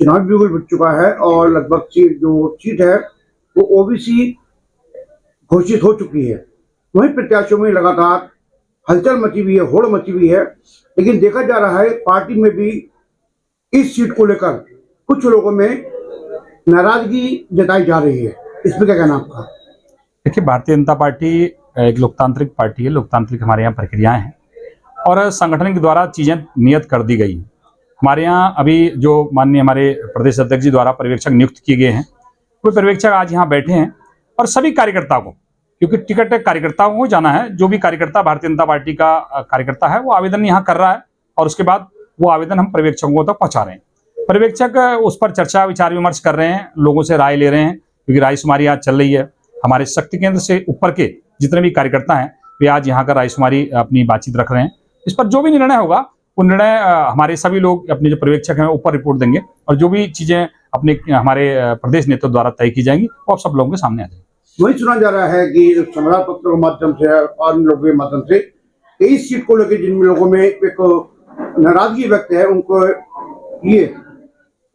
चुनाव बिल्कुल बच चुका है और लगभग जो सीट है वो ओबीसी घोषित हो चुकी है। वहीं प्रत्याशियों में लगातार हलचल मची हुई है, होड़ मची हुई है, लेकिन देखा जा रहा है पार्टी में भी इस सीट को लेकर कुछ लोगों में नाराजगी जताई जा रही है। इसमें क्या कहना आपका? देखिए, भारतीय जनता पार्टी एक लोकतांत्रिक पार्टी है। लोकतांत्रिक हमारे यहाँ प्रक्रियाएं हैं और संगठन के द्वारा चीजें नियत कर दी गई हैं। हमारे यहाँ अभी जो माननीय हमारे प्रदेश अध्यक्ष जी द्वारा पर्यवेक्षक नियुक्त किए गए हैं, वो पर्यवेक्षक आज यहाँ बैठे हैं और सभी कार्यकर्ताओं को, क्योंकि टिकट कार्यकर्ताओं को जाना है, जो भी कार्यकर्ता भारतीय जनता पार्टी का कार्यकर्ता है वो आवेदन यहाँ कर रहा है और उसके बाद वो आवेदन हम पर्यवेक्षकों तक पहुंचा रहे हैं। पर्यवेक्षक उस पर चर्चा विचार विमर्श कर रहे हैं, लोगों से राय ले रहे हैं, क्योंकि रायशुमारी आज चल रही है। हमारे शक्ति केंद्र से ऊपर के जितने भी कार्यकर्ता हैं वे आज यहाँ का रायशुमारी अपनी बातचीत रख रहे हैं। इस पर जो भी निर्णय होगा वो निर्णय हमारे सभी लोग अपने जो पर्यवेक्षक हैं ऊपर रिपोर्ट देंगे और जो भी चीजें अपने हमारे प्रदेश नेतृत्व द्वारा तय की जाएंगी वो सब लोगों के सामने आ जाएगी। वही सुना जा रहा है कि समाचार पत्रों के माध्यम से और लोगों के माध्यम से इस सीट को लेकर जिन लोगों में एक नाराजगी व्यक्त है, उनको ये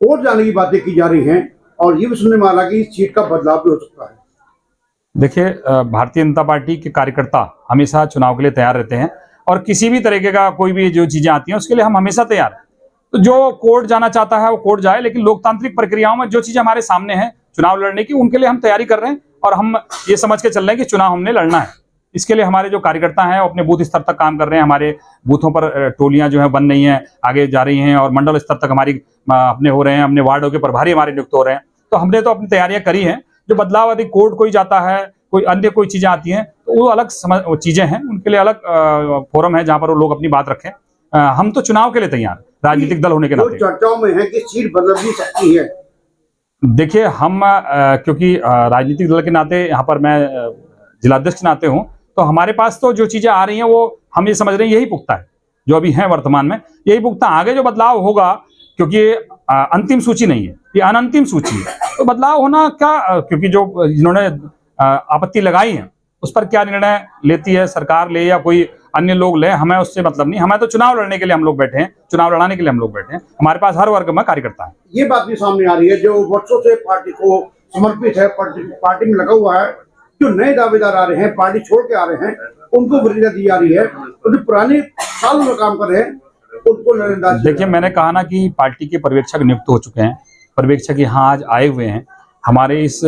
और जाने की बातें की जा रही हैं और ये भी सुनने में आ रहा कि इस सीट का बदलाव भी हो सकता है। देखिए, भारतीय जनता पार्टी के कार्यकर्ता हमेशा चुनाव के लिए तैयार रहते हैं और किसी भी तरीके का कोई भी जो चीजें आती हैं उसके लिए हम हमेशा तैयार हैं। तो जो कोर्ट जाना चाहता है वो कोर्ट जाए, लेकिन लोकतांत्रिक प्रक्रियाओं में जो चीजें हमारे सामने हैं चुनाव लड़ने की, उनके लिए हम तैयारी कर रहे हैं और हम ये समझ के चल रहे हैं कि चुनाव हमने लड़ना है। इसके लिए हमारे जो कार्यकर्ता हैं वो अपने बूथ स्तर तक काम कर रहे हैं। हमारे बूथों पर टोलियां जो है बन रही हैं, आगे जा रही हैं और मंडल स्तर तक हमारी अपने हो रहे हैं, अपने वार्डों के प्रभारी हमारे नियुक्त हो रहे हैं। तो हमने तो अपनी तैयारियां करी हैं। जो बदलाव यदि कोर्ट कोई जाता है, कोई अन्य कोई चीजें आती हैं तो वो अलग चीजें हैं, उनके लिए अलग फोरम है जहां पर वो लोग अपनी बात रखें। हम तो चुनाव के लिए तैयार, राजनीतिक दल होने के नाते। चर्चाओं में है कि सीट बदल भी सकती है। देखिए, हम क्योंकि राजनीतिक दल के नाते यहाँ पर मैं जिलाध्यक्ष के नाते हूँ, तो हमारे पास तो जो चीजें आ रही हैं वो हम ये समझ रहे हैं यही पुख्ता है, जो अभी है वर्तमान में यही पुख्ता। आगे जो बदलाव होगा, क्योंकि अंतिम सूची नहीं है, ये अनंतिम सूची है, तो बदलाव होना क्या, क्योंकि जो जिन्होंने आपत्ति लगाई है उस पर क्या निर्णय लेती है सरकार ले या कोई अन्य लोग ले, हमें उससे मतलब नहीं। हमें तो चुनाव लड़ने के लिए हम लोग बैठे हैं, चुनाव लड़ाने के लिए हम लोग बैठे हैं। हमारे पास हर वर्ग में कार्यकर्ता है। ये बात भी सामने आ रही है, जो वर्षों से पार्टी को समर्पित है, पार्टी में लगा हुआ है, जो नए दावेदार आ रहे हैं, पार्टी छोड़ के आ रहे हैं, उनको वरीयता दी जा रही है और जो पुराने सालों में काम कर रहे हैं उनको नजरअंदाज। देखिए, मैंने कहा ना कि पार्टी के पर्यवेक्षक नियुक्त हो चुके हैं, पर्यवेक्षक यहाँ आज आए हुए हैं। हमारे इस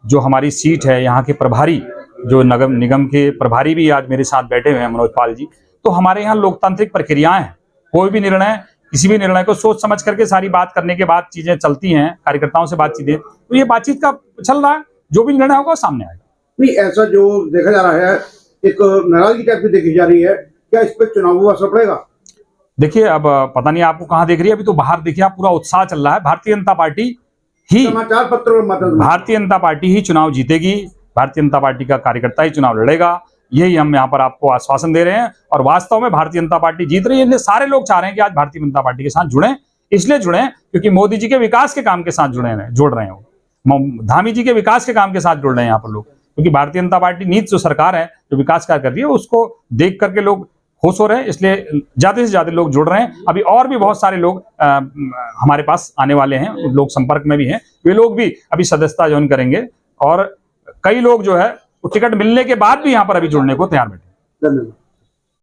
जो हमारी सीट है, यहाँ के प्रभारी जो नगर निगम के प्रभारी भी आज मेरे साथ बैठे हुए हैं, मनोज पाल जी। तो हमारे यहाँ लोकतांत्रिक प्रक्रियाएं हैं, कोई भी निर्णय, किसी भी निर्णय को सोच समझ करके सारी बात करने के बाद चीजें चलती हैं, कार्यकर्ताओं से बातचीत, तो ये बातचीत का चल रहा है, जो भी निर्णय होगा सामने आएगा। नहीं, ऐसा जो देखा जा रहा है एक नाराजगी टाइप की देखी जा रही है, क्या इस पर चुनाव असर पड़ेगा? देखिए, अब पता नहीं आपको कहाँ देख रही है, अभी तो बाहर देखिए आप, पूरा उत्साह चल रहा है। भारतीय जनता पार्टी ही, समाचार पत्रों में भारतीय जनता पार्टी ही चुनाव जीतेगी, भारतीय जनता पार्टी का कार्यकर्ता ही चुनाव लड़ेगा, यही हम यहाँ पर आपको आश्वासन दे रहे हैं। और वास्तव में भारतीय जनता पार्टी जीत रही है, इसलिए सारे लोग चाह रहे हैं कि आज भारतीय जनता पार्टी के साथ जुड़ें। इसलिए जुड़ें क्योंकि मोदी जी के विकास के काम के साथ जोड़ रहे हैं वो, धामी जी के विकास के काम के साथ जुड़ रहे हैं यहाँ पर लोग, क्योंकि भारतीय जनता पार्टी नीति जो सरकार है, जो विकास कार्य कर रही है, उसको देख करके लोग खुश हो रहे हैं, इसलिए ज्यादा से ज्यादा लोग जुड़ रहे हैं। अभी और भी बहुत सारे लोग हमारे पास आने वाले हैं, लोग संपर्क में भी हैं, वे लोग भी अभी सदस्यता ज्वाइन करेंगे और कई लोग जो है टिकट मिलने के बाद भी यहाँ पर अभी जुड़ने को तैयार बैठे। धन्यवाद।